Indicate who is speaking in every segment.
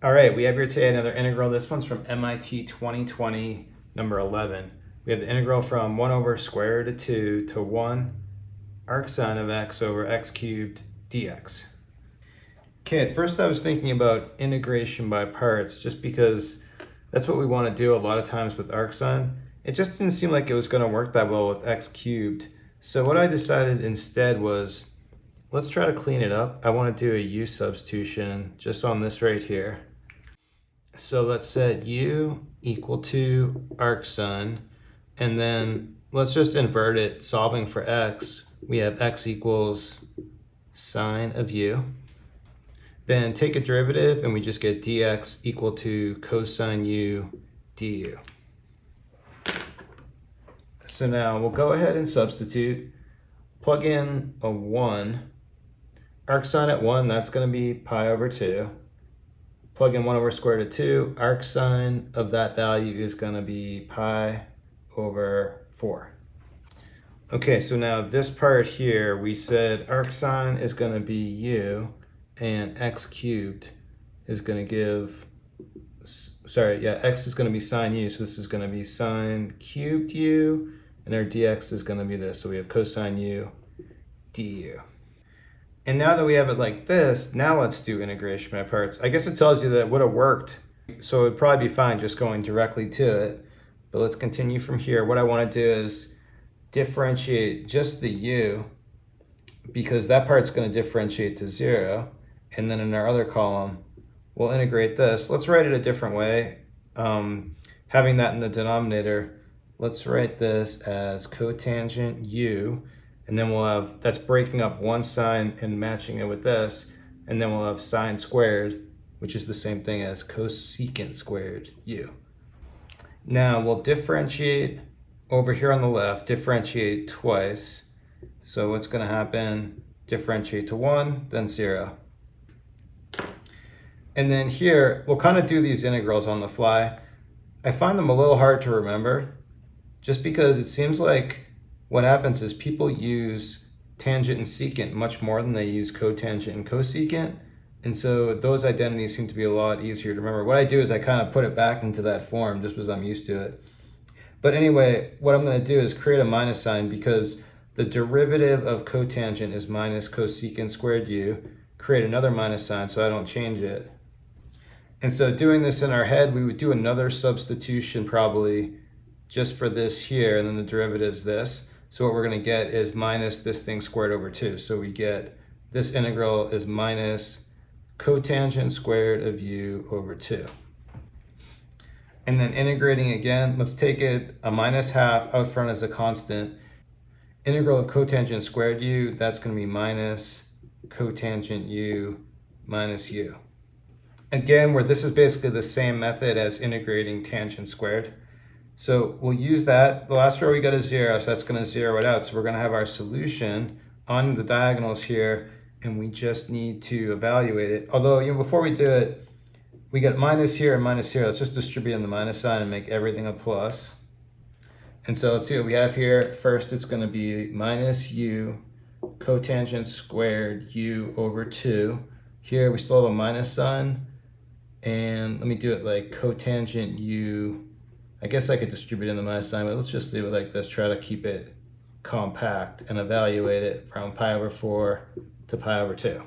Speaker 1: All right, we have here today another integral. This one's from MIT 2020, number 11. We have the integral from 1 over square root of 2 to 1 arc sine of x over x cubed dx. Okay, at first I was thinking about integration by parts just because that's what we want to do a lot of times with arc sine. It just didn't seem like it was going to work that well with x cubed. So what I decided instead was, let's try to clean it up. I want to do a u substitution just on this right here. So let's set u equal to arc sine, and then let's just invert it. Solving for x, we have x equals sine of u. Then take a derivative and we just get dx equal to cosine u du. So now we'll go ahead and substitute. Plug in a 1. Arc sine at 1, that's going to be pi over 2. Plug in 1 over square root of 2. Arc sine of that value is going to be pi over 4. Okay, so now this part here, we said arc sine is going to be u, and x cubed is going to give, x is going to be sine u, so this is going to be sine cubed u, and our dx is going to be this, so we have cosine u du. And now that we have it like this, now let's do integration by parts. I guess it tells you that it would have worked, so it would probably be fine just going directly to it. But let's continue from here. What I want to do is differentiate just the u, because that part's going to differentiate to 0. And then in our other column, we'll integrate this. Let's write it a different way. Having that in the denominator, let's write this as cotangent u. And then we'll have, that's breaking up one sine and matching it with this. And then we'll have sine squared, which is the same thing as cosecant squared u. Now we'll differentiate over here on the left, differentiate twice. So what's going to happen? Differentiate to 1, then 0. And then here, we'll kind of do these integrals on the fly. I find them a little hard to remember, just because it seems like what happens is people use tangent and secant much more than they use cotangent and cosecant. And so those identities seem to be a lot easier to remember. What I do is I kind of put it back into that form just because I'm used to it. But anyway, what I'm going to do is create a minus sign, because the derivative of cotangent is minus cosecant squared u. Create another minus sign so I don't change it. And so doing this in our head, we would do another substitution probably just for this here, and then the derivative's this. So what we're going to get is minus this thing squared over 2. So we get this integral is minus cotangent squared of u over 2. And then integrating again, let's take it a minus half out front as a constant. Integral of cotangent squared u, that's going to be minus cotangent u minus u. Again, where this is basically the same method as integrating tangent squared. So we'll use that. The last row we got a 0, so that's going to 0 it out. So we're going to have our solution on the diagonals here, and we just need to evaluate it. Although, before we do it, we get minus here and minus here. Let's just distribute in the minus sign and make everything a plus. And so let's see what we have here. First, it's going to be minus u cotangent squared u over 2. Here we still have a minus sign. And let me do it like cotangent u. I guess I could distribute in the minus sign, but let's just leave it like this. Try to keep it compact and evaluate it from pi over 4 to pi over 2.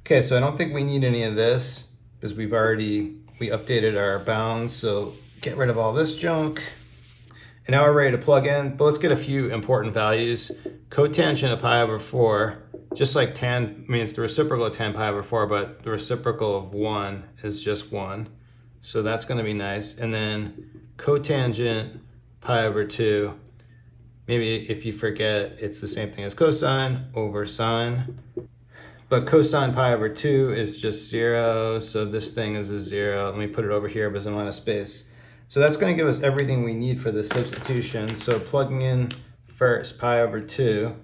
Speaker 1: Okay, so I don't think we need any of this because we updated our bounds. So get rid of all this junk. And now we're ready to plug in, but let's get a few important values. Cotangent of pi over 4, just like tan, it's the reciprocal of tan pi over 4, but the reciprocal of 1 is just 1. So that's going to be nice. And then cotangent pi over 2, maybe if you forget, it's the same thing as cosine over sine. But cosine pi over 2 is just 0, so this thing is a 0. Let me put it over here because I'm out of space. So that's going to give us everything we need for the substitution. So plugging in first pi over 2,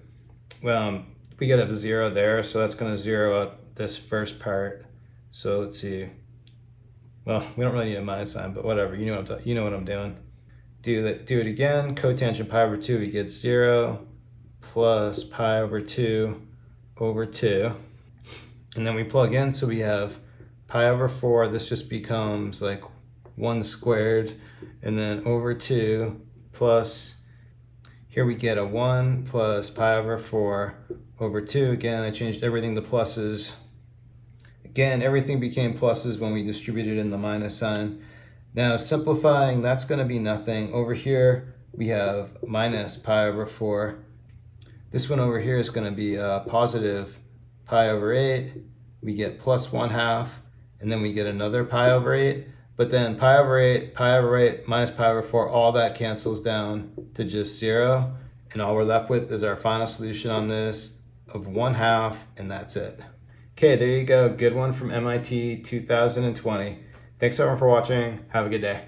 Speaker 1: well, we got a 0 there, so that's going to 0 out this first part. So let's see. Well, we don't really need a minus sign, but whatever. You know what I'm doing. Do it again. Cotangent pi over 2, we get 0 plus pi over 2 over 2. And then we plug in, so we have pi over 4, this just becomes like 1 squared, and then over 2 plus, here we get a 1 plus pi over 4 over 2. Again, I changed everything to pluses. Again, everything became pluses when we distributed in the minus sign. Now simplifying, that's going to be nothing. Over here, we have minus pi over 4. This one over here is going to be positive pi over 8. We get plus 1/2, and then we get another pi over 8. But then pi over 8, minus pi over 4, all that cancels down to just 0. And all we're left with is our final solution on this of 1/2, and that's it. Okay, there you go. Good one from MIT 2020. Thanks everyone for watching. Have a good day.